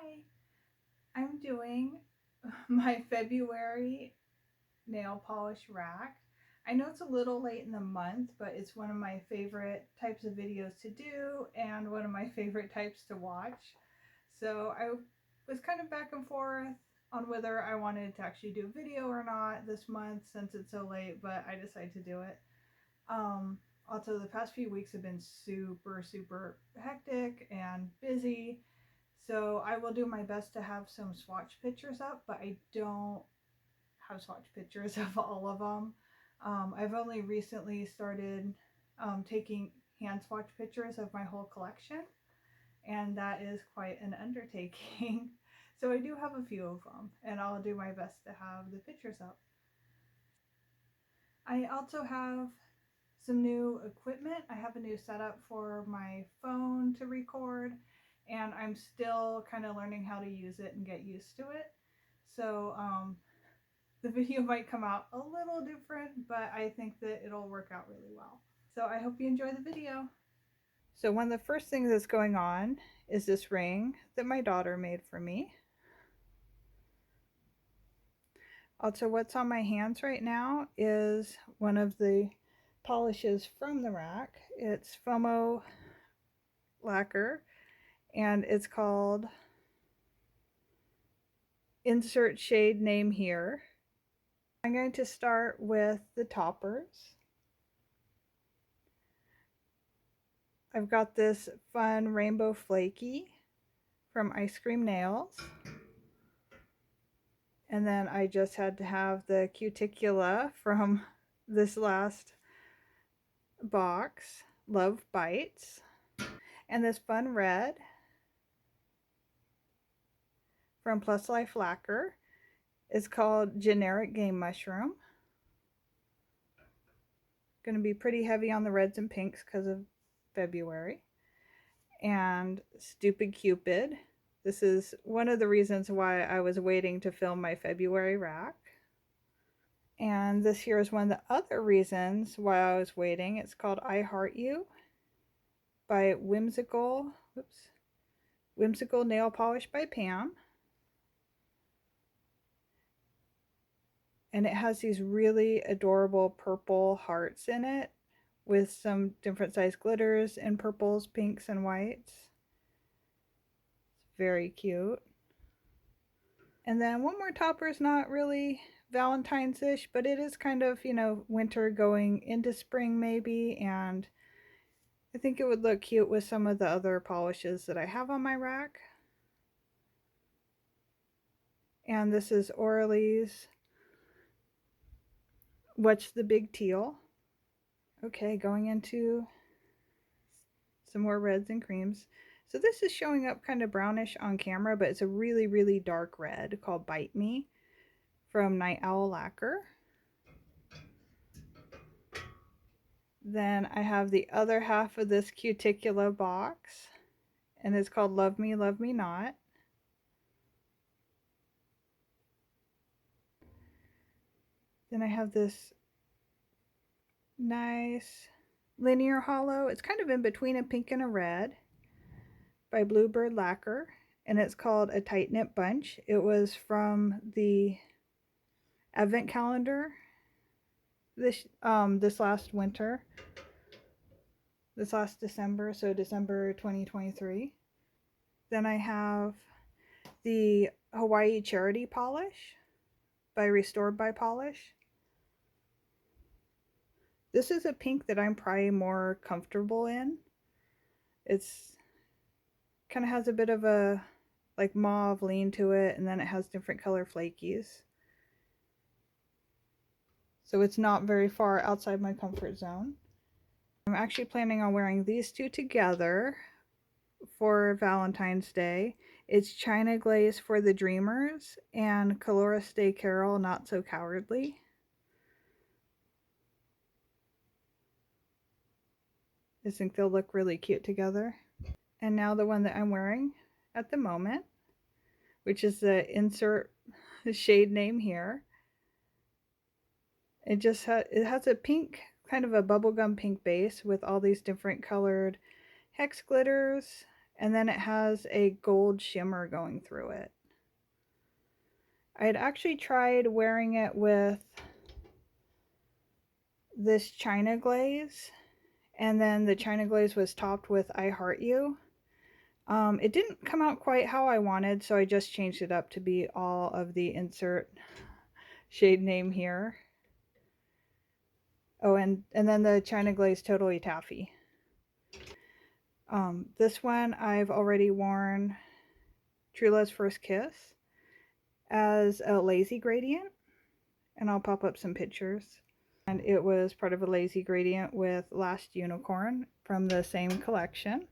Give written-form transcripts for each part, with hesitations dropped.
Hi, I'm doing my February nail polish rack. I know it's a little late in the month, but it's one of my favorite types of videos to do and one of my favorite types to watch. So I was kind of back and forth on whether I wanted to actually do a video or not this month since it's so late, but I decided to do it. Um, Also, the past few weeks have been super hectic and busy. So I will do my best to have some swatch pictures up, but I don't have swatch pictures of all of them. I've only recently started taking hand swatch pictures of my whole collection, and that is quite an undertaking. So I do have a few of them, and I'll do my best to have the pictures up. I also have some new equipment. I have a new setup for my phone to record, and I'm still kind of learning how to use it and get used to it. So the video might come out a little different, but I think that it'll work out really well. So I hope you enjoy the video. So one of the first things that's going on is this ring that my daughter made for me. Also, what's on my hands right now is one of the polishes from the rack. It's fomo lacquer, and it's called insert shade name here. I'm going to start with the toppers. I've got this fun rainbow flaky from Ice Cream Nails. And then I just had to have the cuticula from this last box, Love Bites. And this fun red from Plus Life Lacquer is called Generic Game Mushroom. Going to be pretty heavy on the reds and pinks because of February. And Stupid Cupid. This is one of the reasons why I was waiting to film my February rack. And this here is one of the other reasons why I was waiting. It's called I Heart You by Whimsical Nail Polish by Pam. And it has these really adorable purple hearts in it with some different size glitters and purples, pinks, and whites. It's very cute. And then one more topper is not really Valentine's-ish, but it is kind of, you know, winter going into spring maybe, and I think it would look cute with some of the other polishes that I have on my rack. And this is Orly's What's the Big Teal? Okay, going into some more reds and creams. So this is showing up kind of brownish on camera, but it's a really dark red called Bite Me from Night Owl Lacquer. Then I have the other half of this cuticula box, and it's called Love Me Not. Then I have this nice linear hollow. It's kind of in between a pink and a red by Bluebird Lacquer, and it's called A Tight Knit Bunch. It was from the advent calendar this last winter, this last December, so December 2023. Then I have the Hawaii Charity Polish by Restored by Polish. This is a pink that I'm probably more comfortable in. It's kind of has a bit of a like mauve lean to it, and then it has different color flakies. So it's not very far outside my comfort zone. I'm actually planning on wearing these two together for Valentine's Day. It's China Glaze for the Dreamers and Coloris Day Carol Not So Cowardly. I think they'll look really cute together. And now the one that I'm wearing at the moment, which is the insert shade name here. It has a pink, kind of a bubblegum pink base with all these different colored hex glitters and then it has a gold shimmer going through it. I had actually tried wearing it with this China glaze, and then the China glaze was topped with I Heart You. It didn't come out quite how I wanted, so I just changed it up to be all of the insert shade name here. Oh, and then the China glaze Totally Taffy. This one I've already worn True Love's First Kiss as a lazy gradient, and I'll pop up some pictures. And it was part of a lazy gradient with Last Unicorn from the same collection.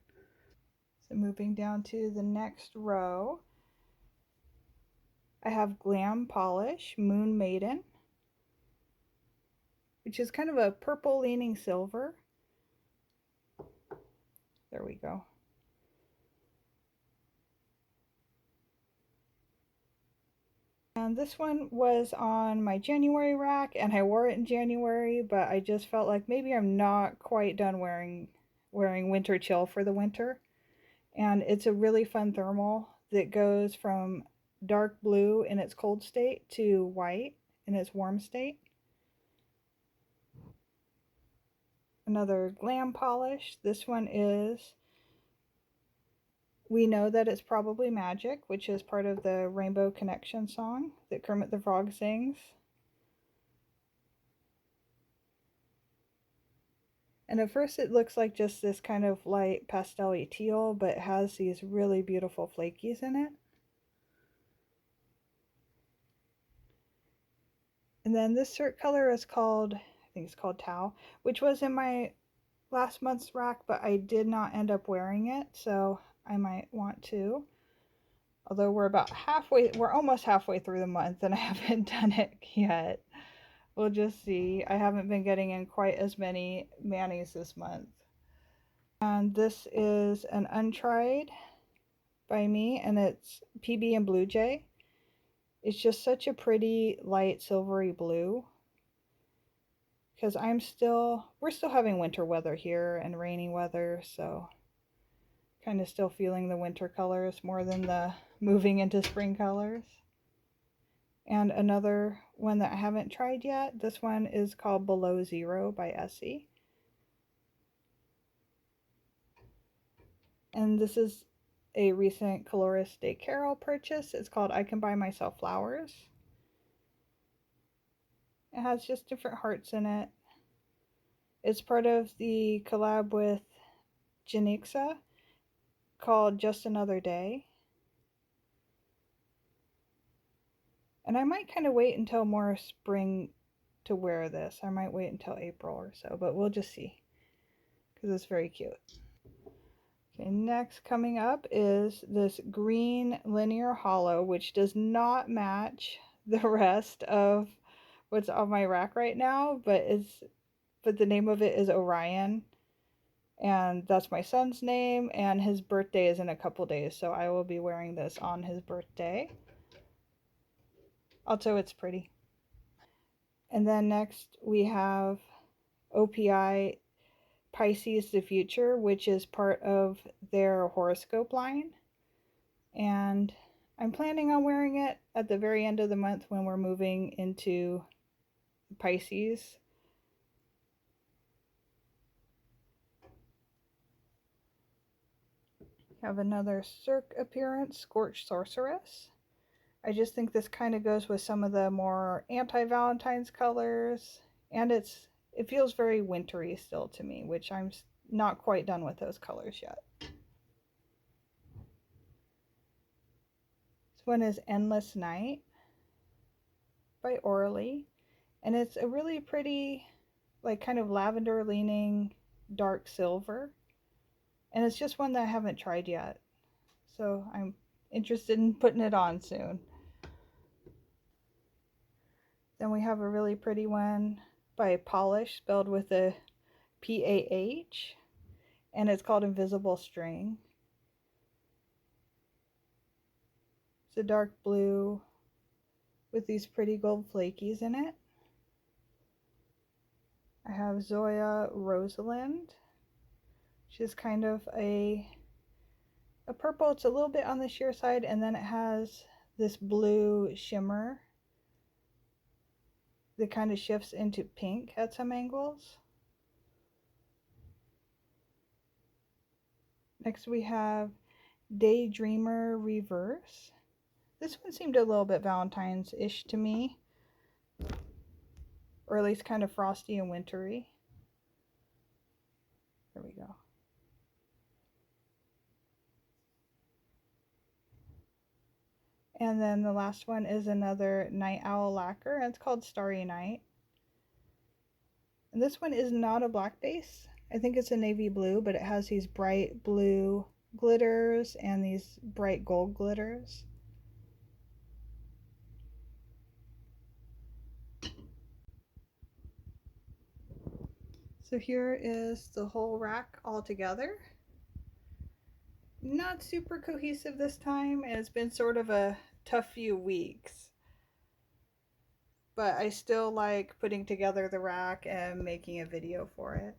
So moving down to the next row, I have Glam Polish Moon Maiden, which is kind of a purple leaning silver. There we go. And this one was on my January rack, and I wore it in January, but I just felt like maybe I'm not quite done wearing Winter Chill for the winter. And it's a really fun thermal that goes from dark blue in its cold state to white in its warm state. Another Glam Polish. This one is We Know That It's Probably Magic, which is part of the Rainbow Connection song that Kermit the Frog sings. And at first it looks like just this kind of light pastel-y teal, but it has these really beautiful flakies in it. And then this cirque color is called, I think it's called Tau, which was in my last month's rack, but I did not end up wearing it, so I might want to. Although we're almost halfway through the month and I haven't done it yet. We'll just see. I haven't been getting in quite as many manis this month. And this is an untried by me, and it's PB and Blue Jay. It's just such a pretty light silvery blue. Because we're still having winter weather here and rainy weather, so kind of still feeling the winter colors more than the moving into spring colors. And another one that I haven't tried yet, this one is called Below Zero by Essie. And this is a recent Colorist Day Carol purchase. It's called I Can Buy Myself Flowers. It has just different hearts in it. It's part of the collab with Janixa called Just Another Day. And I might kind of wait until more spring to wear this. I might wait until April or so, but we'll just see. Because it's very cute. Okay, next coming up is this green linear hollow, which does not match the rest of what's on my rack right now, but the name of it is Orion. And that's my son's name, and his birthday is in a couple days, so I will be wearing this on his birthday. Also, it's pretty. And then next we have OPI Pisces the Future, which is part of their horoscope line. And I'm planning on wearing it at the very end of the month when we're moving into Pisces. Have another Cirque appearance, Scorched Sorceress. I just think this kind of goes with some of the more anti-Valentine's colors, and it feels very wintry still to me, which I'm not quite done with those colors yet. This one is Endless Night by Orly, and it's a really pretty, like kind of lavender leaning dark silver, and it's just one that I haven't tried yet, so I'm interested in putting it on soon. Then we have a really pretty one by Pahlish, spelled with a P-A-H, and it's called Invisible String. It's a dark blue with these pretty gold flakies in it. I have Zoya Rosalind. She's kind of a a purple. It's a little bit on the sheer side, and then it has this blue shimmer that kind of shifts into pink at some angles. Next we have Daydreamer Reverse. This one seemed a little bit Valentine's-ish to me, or at least kind of frosty and wintry. There we go. And then the last one is another Night Owl lacquer, and it's called Starry Night. And this one is not a black base. I think it's a navy blue, but it has these bright blue glitters and these bright gold glitters. So here is the whole rack all together. Not super cohesive this time, and it's been sort of a tough few weeks. But I still like putting together the rack and making a video for it.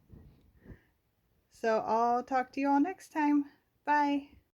So I'll talk to you all next time. Bye.